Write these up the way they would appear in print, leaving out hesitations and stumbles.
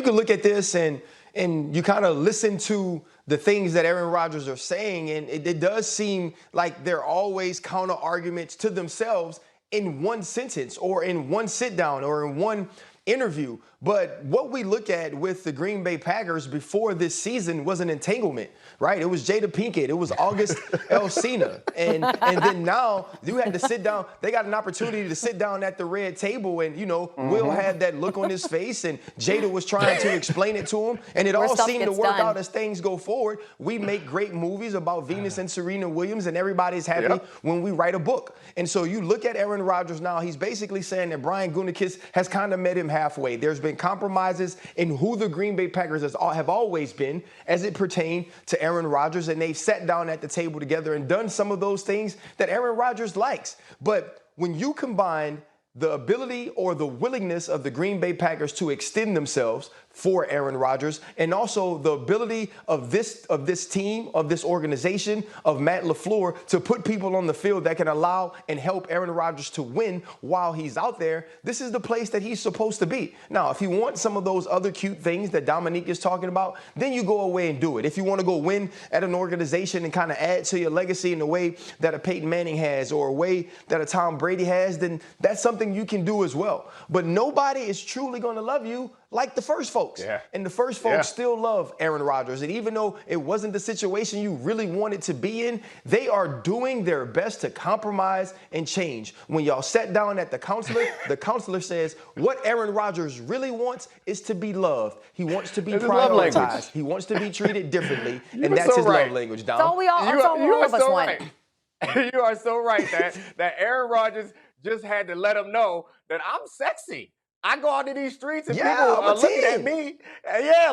can look at this and you kind of listen to the things that Aaron Rodgers are saying, and it does seem like they're always counter arguments to themselves in one sentence or in one sit down or in one interview. But what we look at with the Green Bay Packers before this season was an entanglement, right? It was Jada Pinkett. It was August Alsina. And then now you had to sit down. They got an opportunity to sit down at the red table and, Will had that look on his face and Jada was trying to explain it to him. And it all seemed to work out as things go forward. We make great movies about Venus and Serena Williams and everybody's happy when we write a book. And so you look at Aaron Rodgers now, he's basically saying that Brian Gutekunst has kind of met him halfway. There's been compromises in who the Green Bay Packers have always been as it pertained to Aaron Rodgers, and they've sat down at the table together and done some of those things that Aaron Rodgers likes. But when you combine the ability or the willingness of the Green Bay Packers to extend themselves for Aaron Rodgers, and also the ability of this team, of this organization, of Matt LaFleur to put people on the field that can allow and help Aaron Rodgers to win while he's out there, this is the place that he's supposed to be. Now, if you want some of those other cute things that Domonique is talking about, then you go away and do it. If you want to go win at an organization and kind of add to your legacy in the way that a Peyton Manning has or a way that a Tom Brady has, then that's something you can do as well. But nobody is truly going to love you like the first folks. Yeah. And the first folks still love Aaron Rodgers. And even though it wasn't the situation you really wanted to be in, they are doing their best to compromise and change. When y'all sat down at the counselor says what Aaron Rodgers really wants is to be loved. He wants to be prioritized. He wants to be treated differently. And that's his love language, Dom. That's all of us want. You are so right that Aaron Rodgers just had to let him know that I'm sexy. I go out to these streets and people are looking at me.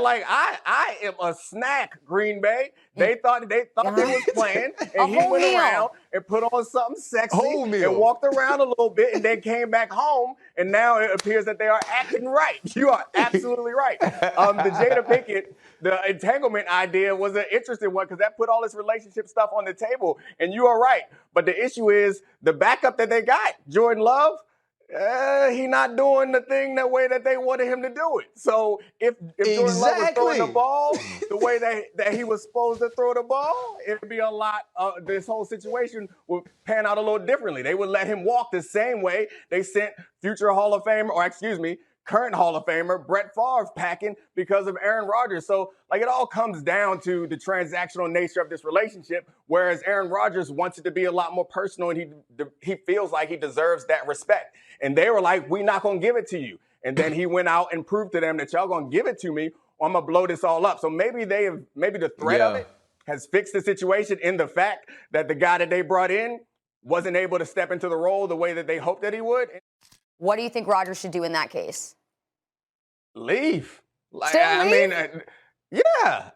Like I am a snack, Green Bay. They thought they was playing, and he went around and put on something sexy and walked around a little bit, and then came back home, and now it appears that they are acting right. You are absolutely right. The Jada Pinkett, the entanglement idea was an interesting one because that put all this relationship stuff on the table, and you are right. But the issue is the backup that they got, Jordan Love. He not doing the thing that way that they wanted him to do it. So if Jordan Love was throwing the ball the way that he was supposed to throw the ball, it'd be a lot. This whole situation would pan out a little differently. They would let him walk the same way they sent future Hall of Famer, or excuse me, current Hall of Famer Brett Favre packing because of Aaron Rodgers. So like it all comes down to the transactional nature of this relationship, whereas Aaron Rodgers wants it to be a lot more personal, and he feels like he deserves that respect. And they were like, we're not going to give it to you. And then he went out and proved to them that y'all going to give it to me or I'm going to blow this all up. So maybe the threat of it has fixed the situation in the fact that the guy that they brought in wasn't able to step into the role the way that they hoped that he would. What do you think Rodgers should do in that case? Leave. Still leave?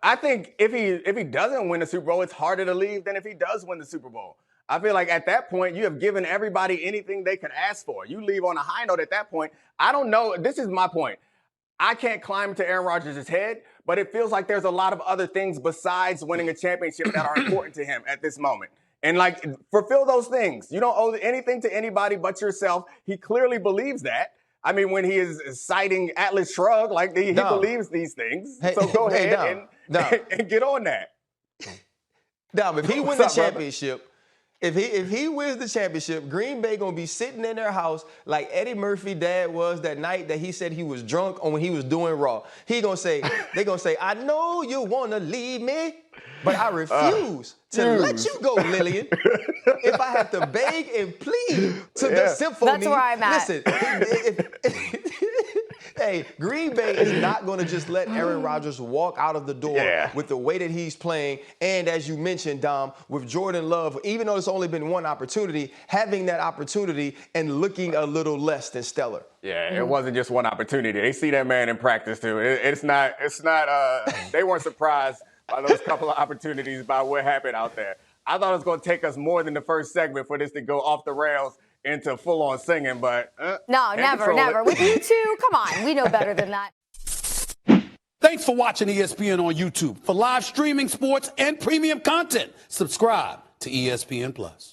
I think if he doesn't win the Super Bowl, it's harder to leave than if he does win the Super Bowl. I feel like at that point, you have given everybody anything they can ask for. You leave on a high note at that point. I don't know. This is my point. I can't climb to Aaron Rodgers' head, but it feels like there's a lot of other things besides winning a championship that are important to him at this moment. And like, fulfill those things. You don't owe anything to anybody but yourself. He clearly believes that. I mean, when he is citing Atlas Shrugged, like he believes these things. So go ahead and get on that. If he wins the championship, if he wins the championship, Green Bay gonna be sitting in their house like Eddie Murphy dad was that night that he said he was drunk on when he was doing Raw. They gonna say, I know you wanna leave me, but I refuse to let you go, Lillian. If I have to beg and plead to the symphony. That's where I'm at. Listen, hey, Green Bay is not going to just let Aaron Rodgers walk out of the door with the way that he's playing. And as you mentioned, Dom, with Jordan Love, even though it's only been one opportunity, having that opportunity and looking a little less than stellar. Yeah, it wasn't just one opportunity. They see that man in practice too. It's not, they weren't surprised by those couple of opportunities by what happened out there. I thought it was going to take us more than the first segment for this to go off the rails into full-on singing, but no, never. With you two, come on, we know better than that. Thanks for watching ESPN on YouTube. For live streaming sports and premium content, subscribe to ESPN+.